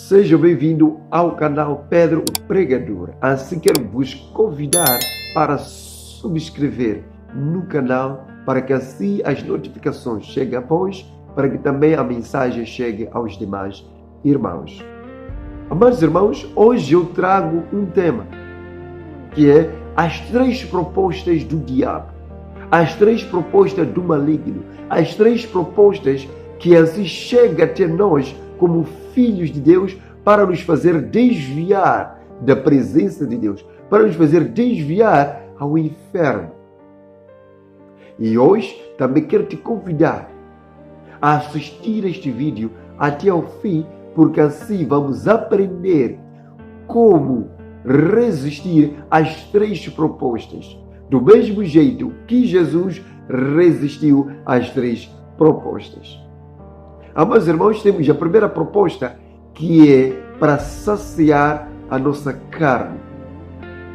Seja bem-vindo ao canal Pedro o Pregador. Assim quero vos convidar para subscrever no canal para que assim as notificações cheguem a vós, para que também a mensagem chegue aos demais irmãos. Amados irmãos, hoje eu trago um tema que é as 3 propostas do diabo, as 3 propostas do maligno, as 3 propostas que assim chegam até nós como filhos de Deus para nos fazer desviar da presença de Deus, para nos fazer desviar ao inferno. E hoje também quero te convidar a assistir este vídeo até ao fim, porque assim vamos aprender como resistir às 3 propostas, do mesmo jeito que Jesus resistiu às 3 propostas. Amados irmãos, temos a primeira proposta, que é para saciar a nossa carne,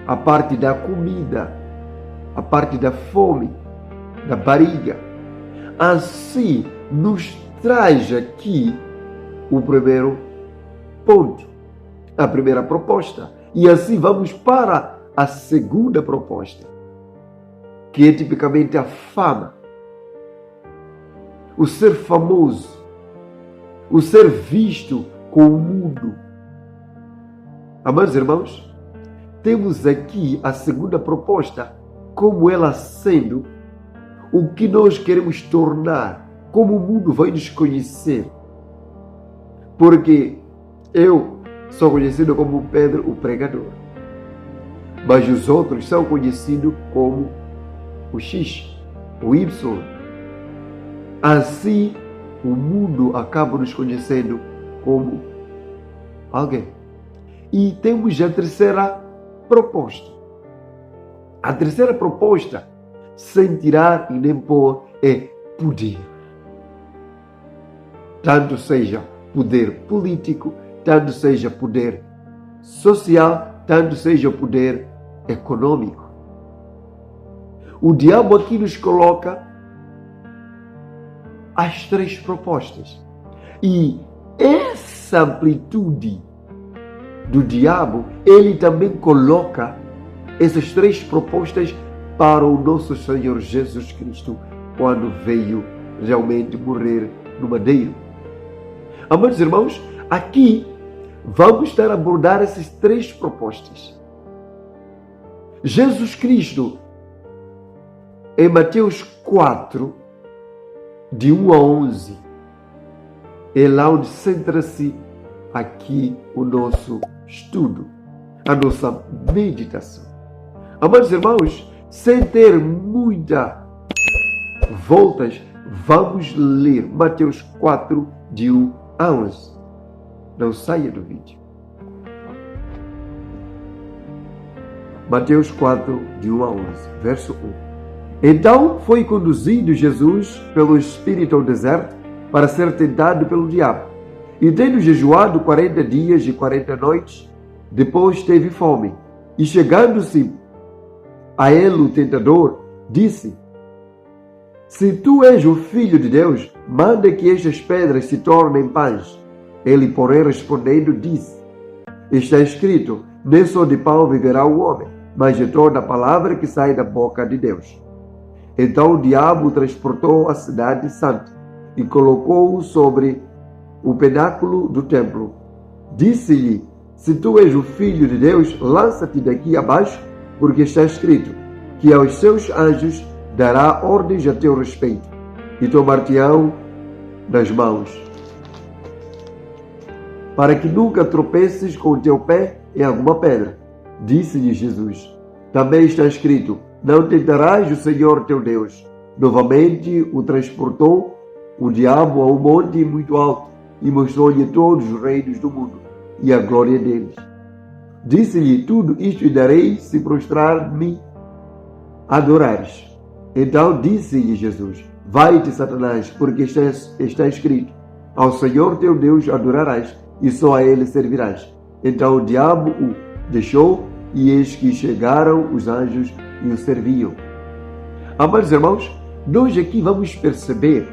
a parte da comida, a parte da fome, da barriga. Assim nos traz aqui o primeiro ponto, a primeira proposta. E assim vamos para a segunda proposta, que é tipicamente a fama, o ser famoso, o ser visto com o mundo. Amados irmãos, temos aqui a segunda proposta, como ela sendo o que nós queremos tornar, como o mundo vai nos conhecer. Porque eu sou conhecido como Pedro o Pregador, mas os outros são conhecidos como o X, o Y. Assim, o mundo acaba nos conhecendo como alguém. E temos a terceira proposta. A terceira proposta, sem tirar e nem pôr, é poder. Tanto seja poder político, tanto seja poder social, tanto seja poder econômico. O diabo aqui nos coloca as 3 propostas. E essa amplitude do diabo, ele também coloca essas 3 propostas para o nosso Senhor Jesus Cristo, quando veio realmente morrer no madeiro. Amados irmãos, aqui vamos estar a abordar essas 3 propostas. Jesus Cristo, em Mateus 4, de 1 a 11, é lá onde centra-se aqui o nosso estudo, a nossa meditação. Amados irmãos, sem ter muitas voltas, vamos ler Mateus 4, de 1 a 11. Não saia do vídeo. Mateus 4, de 1 a 11, verso 1. Então foi conduzido Jesus pelo Espírito ao deserto para ser tentado pelo diabo. E tendo jejuado 40 dias e 40 noites, depois teve fome. E chegando-se a ele o tentador, disse: Se tu és o Filho de Deus, manda que estas pedras se tornem pães. Ele, porém, respondendo, disse: Está escrito, nem só de pão viverá o homem, mas de toda a palavra que sai da boca de Deus. Então o diabo o transportou à cidade santa e colocou-o sobre o pináculo do templo. Disse-lhe: Se tu és o Filho de Deus, lança-te daqui abaixo, porque está escrito que aos seus anjos dará ordens a teu respeito, e tomar-te-ão das mãos, para que nunca tropeces com o teu pé em alguma pedra. Disse-lhe Jesus: Também está escrito: Não tentarás o Senhor teu Deus. Novamente o transportou o diabo a um monte muito alto e mostrou-lhe todos os reinos do mundo e a glória deles. Disse-lhe: Tudo isto lhe darei se prostrar-me adorares. Então disse-lhe Jesus: Vai-te, Satanás, porque está escrito: Ao Senhor teu Deus adorarás e só a ele servirás. Então o diabo o deixou, e eis que chegaram os anjos e o serviam. Amados irmãos, nós aqui vamos perceber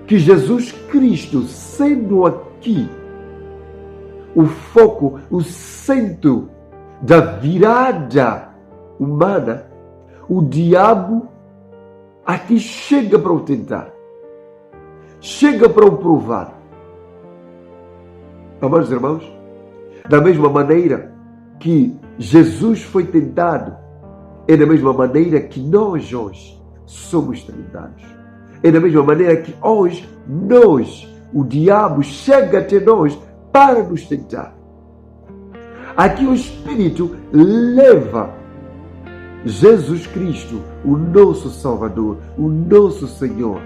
que Jesus Cristo, sendo aqui o foco, o centro da virada humana, o diabo aqui chega para o tentar, chega para o provar. Amados irmãos, da mesma maneira que Jesus foi tentado, é da mesma maneira que nós hoje somos tentados. É da mesma maneira que hoje o diabo chega até nós para nos tentar. Aqui o Espírito leva Jesus Cristo, o nosso Salvador, o nosso Senhor,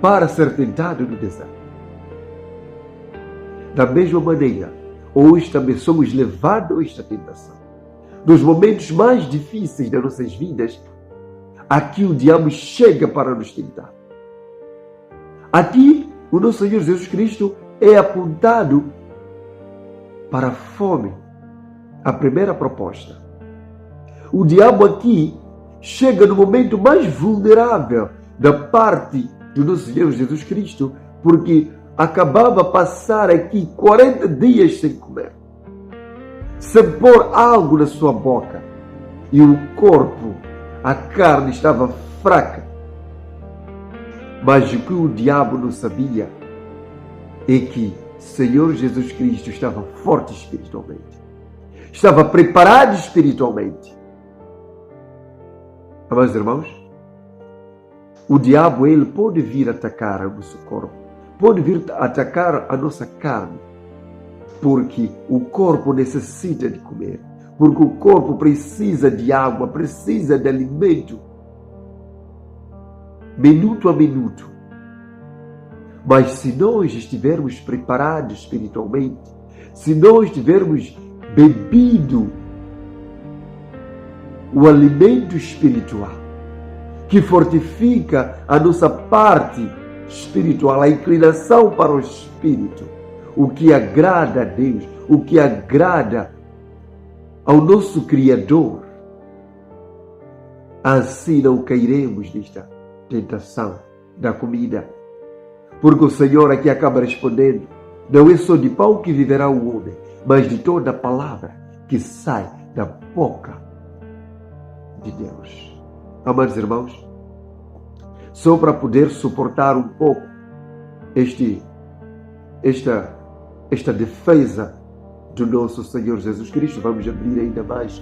para ser tentado no deserto. Da mesma maneira, hoje também somos levados a esta tentação. Nos momentos mais difíceis das nossas vidas, aqui o diabo chega para nos tentar. Aqui, o nosso Senhor Jesus Cristo é apontado para a fome, a primeira proposta. O diabo aqui chega no momento mais vulnerável da parte do nosso Senhor Jesus Cristo, porque acabava de passar aqui 40 dias sem comer, sem pôr algo na sua boca, e o corpo, a carne estava fraca. Mas o que o diabo não sabia é que Senhor Jesus Cristo estava forte espiritualmente, estava preparado espiritualmente. Amados irmãos, o diabo, ele pode vir atacar o nosso corpo, pode vir atacar a nossa carne, porque o corpo necessita de comer, porque o corpo precisa de água, precisa de alimento, minuto a minuto. Mas se nós estivermos preparados espiritualmente, se nós tivermos bebido o alimento espiritual, que fortifica a nossa parte espiritual, a inclinação para o Espírito, o que agrada a Deus, o que agrada ao nosso Criador, assim não cairemos nesta tentação da comida. Porque o Senhor aqui acaba respondendo: não é só de pão que viverá o homem, mas de toda a palavra que sai da boca de Deus. Amados irmãos, só para poder suportar um pouco esta defesa do nosso Senhor Jesus Cristo, vamos abrir ainda mais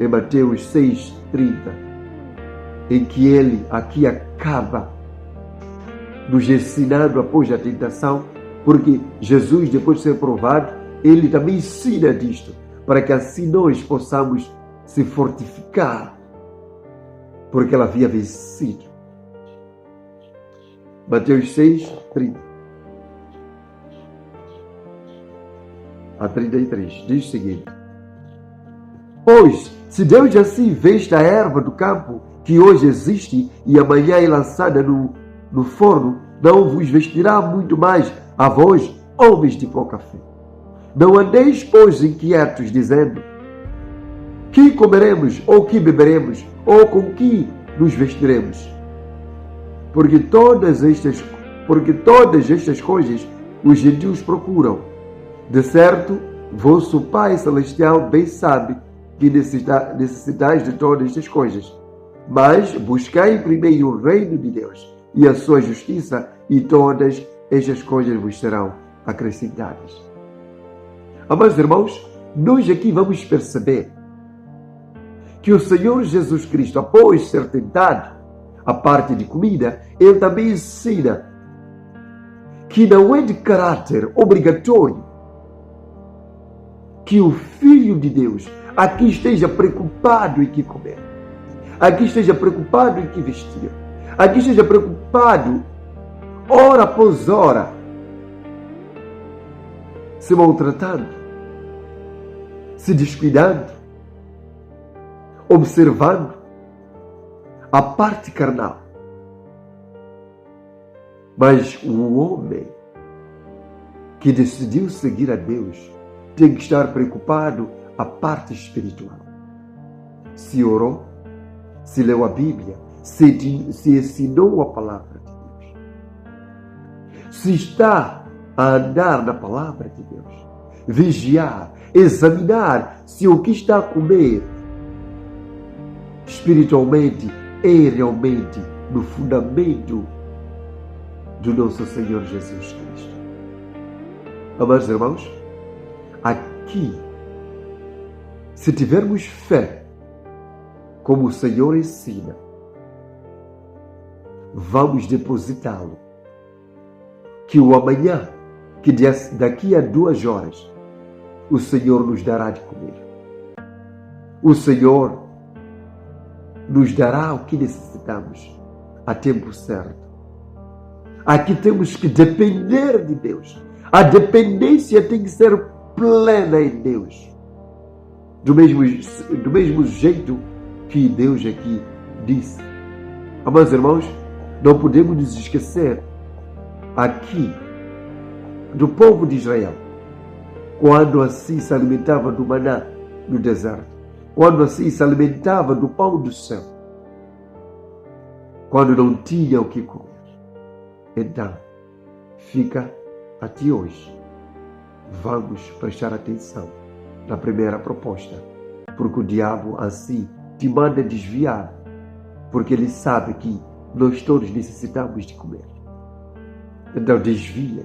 em Mateus 6,30, em que ele aqui acaba nos ensinando após a tentação, porque Jesus, depois de ser provado, ele também ensina disto, para que assim nós possamos se fortificar, porque ela havia vencido. Mateus 6:30 a 33 diz o seguinte: pois, se Deus assim veste a erva do campo, que hoje existe e amanhã é lançada no forno, não vos vestirá muito mais a vós, homens de pouca fé. Não andeis, pois, inquietos, dizendo: que comeremos, ou que beberemos, ou com que nos vestiremos? Porque todas estas coisas os gentios procuram. De certo, vosso Pai Celestial bem sabe que necessitais de todas estas coisas. Mas buscai primeiro o reino de Deus e a sua justiça, e todas estas coisas vos serão acrescentadas. Amados irmãos, nós aqui vamos perceber que o Senhor Jesus Cristo, após ser tentado, a parte de comida, ele também ensina que não é de caráter obrigatório que o Filho de Deus aqui esteja preocupado em que comer, aqui esteja preocupado em que vestir, aqui esteja preocupado, hora após hora, se maltratando, se descuidando, observando a parte carnal. Mas o homem que decidiu seguir a Deus tem que estar preocupado a parte espiritual. Se orou, se leu a Bíblia, se ensinou a palavra de Deus, se está a andar na palavra de Deus, vigiar, examinar se o que está a comer espiritualmente é realmente no fundamento do nosso Senhor Jesus Cristo. Amados irmãos, aqui, se tivermos fé, como o Senhor ensina, vamos depositá-lo. Que o amanhã, que daqui a 2 horas, o Senhor nos dará de comer. O Senhor nos dará o que necessitamos a tempo certo. Aqui temos que depender de Deus. A dependência tem que ser plena em Deus. Do mesmo jeito que Deus aqui disse. Amados irmãos, não podemos nos esquecer aqui do povo de Israel, quando assim se alimentava do maná no deserto, quando assim se alimentava do pão do céu, quando não tinha o que comer. Então, fica até hoje. Vamos prestar atenção na primeira proposta, porque o diabo assim te manda desviar, porque ele sabe que nós todos necessitamos de comer. Então desvia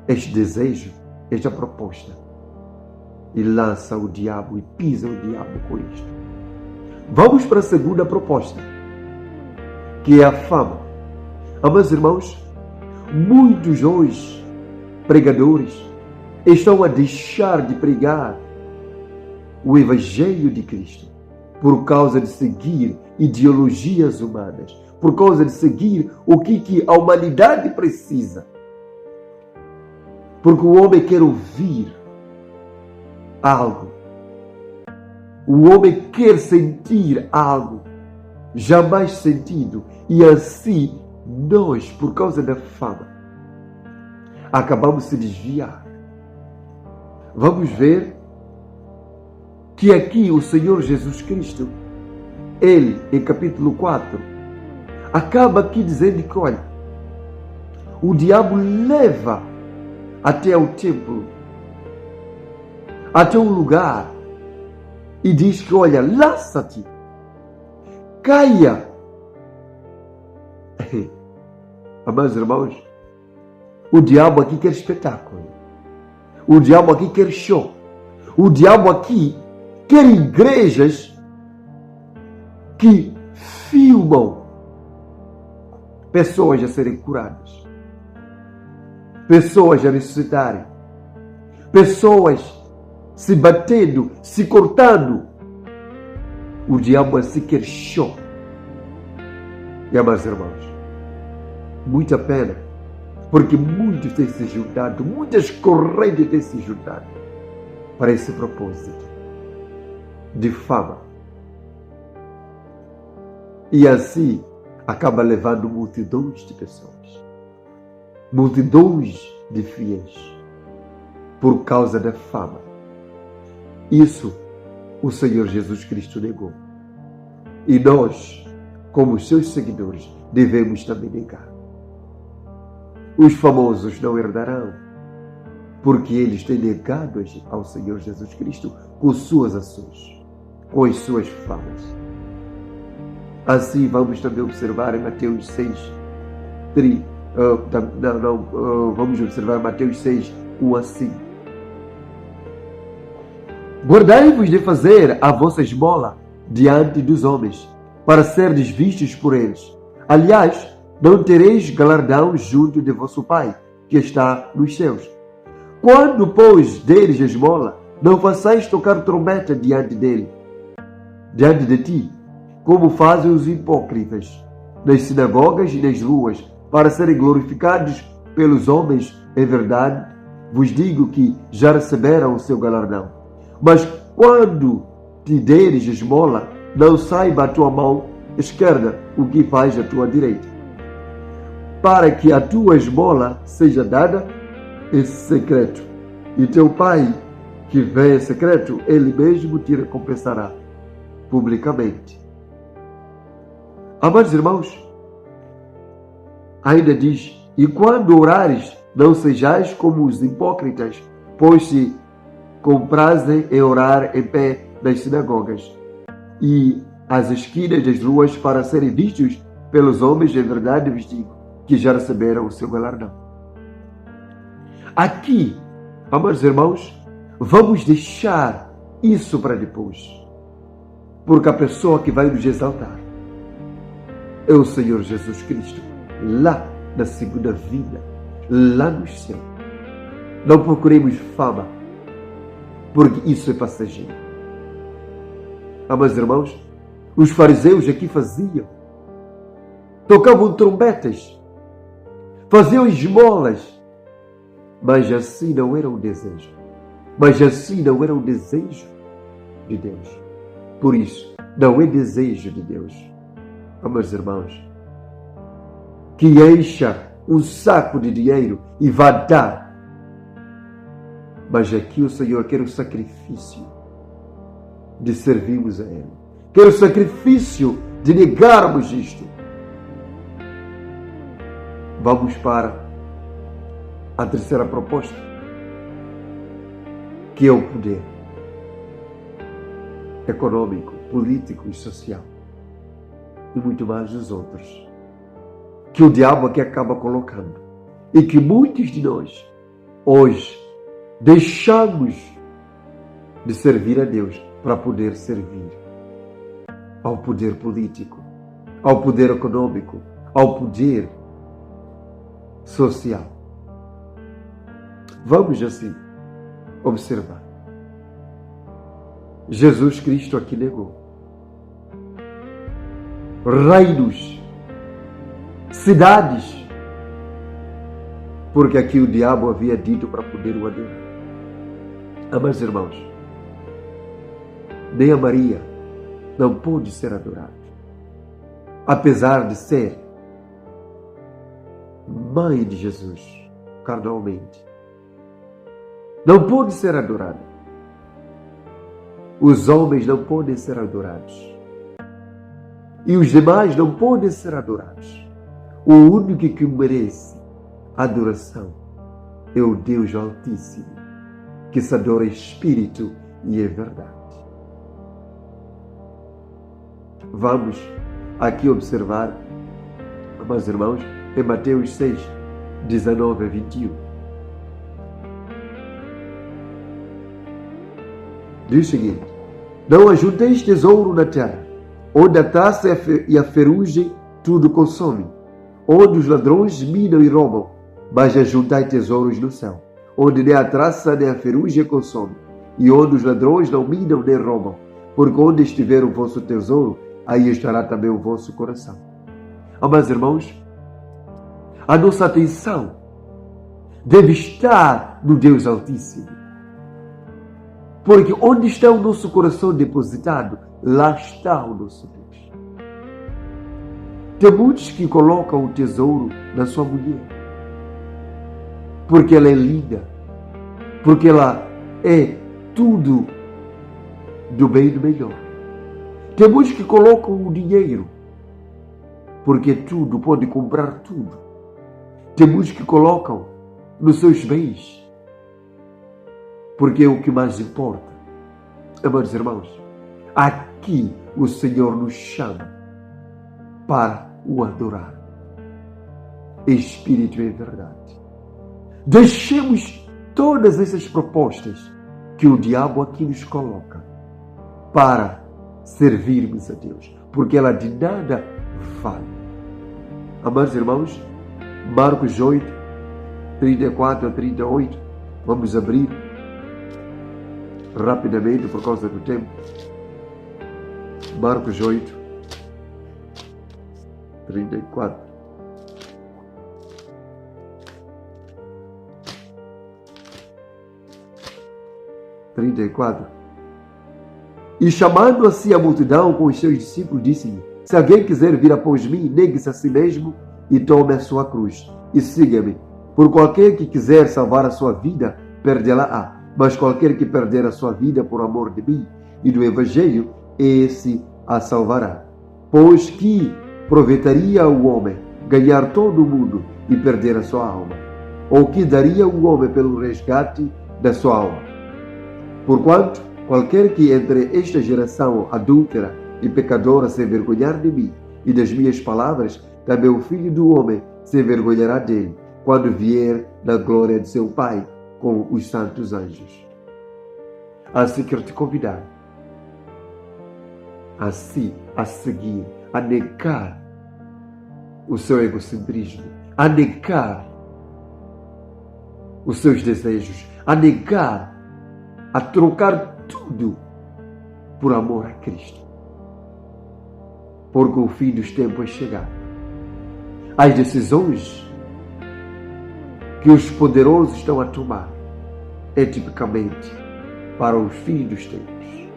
este desejo, esta proposta, e lança o diabo e pisa o diabo com isto. Vamos para a segunda proposta, que é a fama. Amados irmãos, muitos hoje pregadores estão a deixar de pregar o Evangelho de Cristo por causa de seguir ideologias humanas, por causa de seguir o que a humanidade precisa. Porque o homem quer ouvir algo. O homem quer sentir algo jamais sentido. E assim, nós, por causa da fama, acabamos de se desviar. Vamos ver que aqui o Senhor Jesus Cristo, ele, em capítulo 4, acaba aqui dizendo que, olha, o diabo leva até o templo, até um lugar, e diz que, olha, lança-te, caia. Amados irmãos, o diabo aqui quer espetáculo. O diabo aqui quer show. O diabo aqui quer igrejas que filmam pessoas a serem curadas, pessoas a ressuscitarem, pessoas se batendo, se cortando. O diabo assim quer show. E, amados irmãos, muita pena, porque muitos têm se juntado, muitas correntes têm se juntado para esse propósito de fama. E assim acaba levando multidões de pessoas, multidões de fiéis, por causa da fama. Isso o Senhor Jesus Cristo negou. E nós, como seus seguidores, devemos também negar. Os famosos não herdarão, porque eles têm negado ao Senhor Jesus Cristo com suas ações, com as suas falas. Assim vamos também observar em Mateus 6, vamos observar Mateus 6, 1 a 5. Guardai-vos de fazer a vossa esmola diante dos homens, para serdes vistos por eles. Aliás, não tereis galardão junto de vosso Pai, que está nos céus. Quando, pois, deles a esmola, não façais tocar trombeta diante de ti, como fazem os hipócritas, nas sinagogas e nas ruas, para serem glorificados pelos homens. Em verdade, vos digo que já receberam o seu galardão. Mas quando te deres a esmola, não saiba a tua mão esquerda o que faz a tua direita, para que a tua esmola seja dada em secreto. E teu Pai, que vê em secreto, Ele mesmo te recompensará publicamente. Amados irmãos, ainda diz: e quando orares, não sejais como os hipócritas, pois se comprazem em orar em pé nas sinagogas e às esquinas das ruas para serem vistos pelos homens. Em verdade vos digo que já receberam o seu galardão. Aqui, amados irmãos, vamos deixar isso para depois, porque a pessoa que vai nos exaltar é o Senhor Jesus Cristo, lá na segunda vida, lá no céu. Não procuremos fama, porque isso é passageiro. Amados irmãos, os fariseus aqui faziam, tocavam trombetas, faziam esmolas, mas assim não era o desejo. Mas assim não era o desejo de Deus. Por isso, não é desejo de Deus, amados irmãos, que encha um saco de dinheiro e vá dar. Mas aqui o Senhor quer o sacrifício de servirmos a Ele. Quer o sacrifício de negarmos isto. Vamos para a terceira proposta, que é o poder econômico, político e social, e muito mais dos outros, que o diabo aqui acaba colocando, e que muitos de nós hoje deixamos de servir a Deus para poder servir ao poder político, ao poder econômico, ao poder social. Vamos assim observar. Jesus Cristo aqui negou reinos, cidades, porque aqui o diabo havia dito para poder o adorar. Amados irmãos, nem a Maria não pôde ser adorada, apesar de ser mãe de Jesus, carnalmente. Não pôde ser adorada. Os homens não podem ser adorados. E os demais não podem ser adorados. O único que merece adoração é o Deus Altíssimo, que se adora em espírito e em verdade. Vamos aqui observar, amados irmãos, em Mateus 6, 19 a 21. Diz o seguinte: não ajunteis tesouro na terra, onde a traça e a ferrugem tudo consomem, onde os ladrões minam e roubam, mas ajuntai tesouros no céu, onde nem a traça nem a ferrugem consomem, e onde os ladrões não minam nem roubam, porque onde estiver o vosso tesouro, aí estará também o vosso coração. Amados irmãos, a nossa atenção deve estar no Deus Altíssimo. Porque onde está o nosso coração depositado, lá está o nosso Deus. Tem muitos que colocam o tesouro na sua mulher, porque ela é linda, porque ela é tudo do bem e do melhor. Tem muitos que colocam o dinheiro, porque tudo, pode comprar tudo. Tem muitos que colocam nos seus bens, porque é o que mais importa. Amados irmãos, aqui o Senhor nos chama para o adorar em espírito e em verdade. Deixemos todas essas propostas que o diabo aqui nos coloca para servirmos a Deus, porque ela de nada vale. Amados irmãos, Marcos 8, 34 a 38, vamos abrir rapidamente por causa do tempo. Marcos 8, 34. E chamando a si a multidão com os seus discípulos, disse-lhe: se alguém quiser vir após mim, negue-se a si mesmo e tome a sua cruz e siga-me. Por qualquer que quiser salvar a sua vida, perdê-la-á. Mas qualquer que perder a sua vida por amor de mim e do Evangelho, esse a salvará. Pois que aproveitaria o homem ganhar todo o mundo e perder a sua alma? Ou que daria o homem pelo resgate da sua alma. Porquanto, qualquer que entre esta geração adúltera e pecadora se envergonhar de mim e das minhas palavras, também o Filho do Homem se envergonhará dele, quando vier na glória de seu Pai com os santos anjos. Assim quero te convidar assim a seguir, a negar o seu egocentrismo, a negar os seus desejos, a negar, a trocar tudo por amor a Cristo. Porque o fim dos tempos é chegar. As decisões que os poderosos estão a tomar é tipicamente para o fim dos tempos.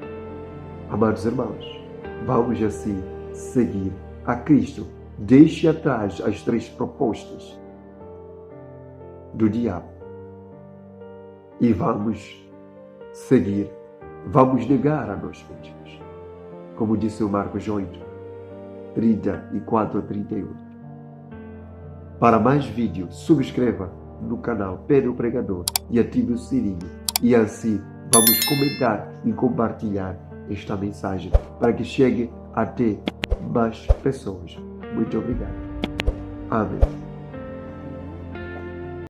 Amados irmãos, vamos assim seguir a Cristo. Deixe atrás as 3 propostas do diabo e vamos seguir, vamos negar a nós mesmos. Como disse o Marcos 8, 34 a 38. Para mais vídeos, subscreva no canal Pedro Pregador e ative o sininho. E assim vamos comentar e compartilhar esta mensagem para que chegue até mais pessoas. Muito obrigado. Amém.